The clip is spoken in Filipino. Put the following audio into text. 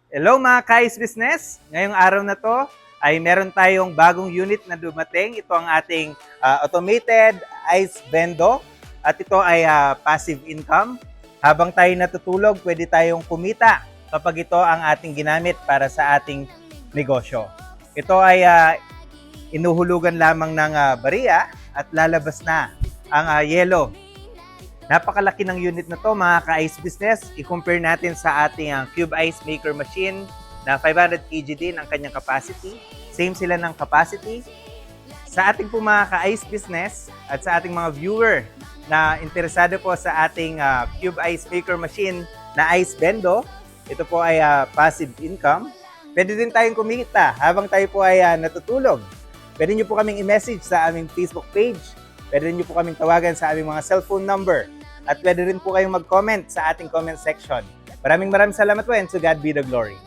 Hello mga Kais Business! Ngayong araw na to ay meron tayong bagong unit na dumating. Ito ang ating automated ice bendo at ito ay passive income. Habang tayo natutulog, pwede tayong kumita kapag ito ang ating ginamit para sa ating negosyo. Ito ay inuhulugan lamang ng bariya at lalabas na ang yelo. Napakalaki ng unit na to mga ka-ice business. I-compare natin sa ating Cube Ice Maker machine na 500 kg din ang kanyang capacity. Same sila ng capacity. Sa ating po mga ka-ice business at sa ating mga viewer na interesado po sa ating Cube Ice Maker machine na ice bendo, ito po ay passive income. Pwede din tayong kumita habang tayo po ay natutulog. Pwede nyo po kaming i-message sa aming Facebook page. Pwede nyo po kaming tawagan sa aming mga cellphone number. At pwede rin po kayong mag-comment sa ating comment section. Maraming salamat po and to God be the glory.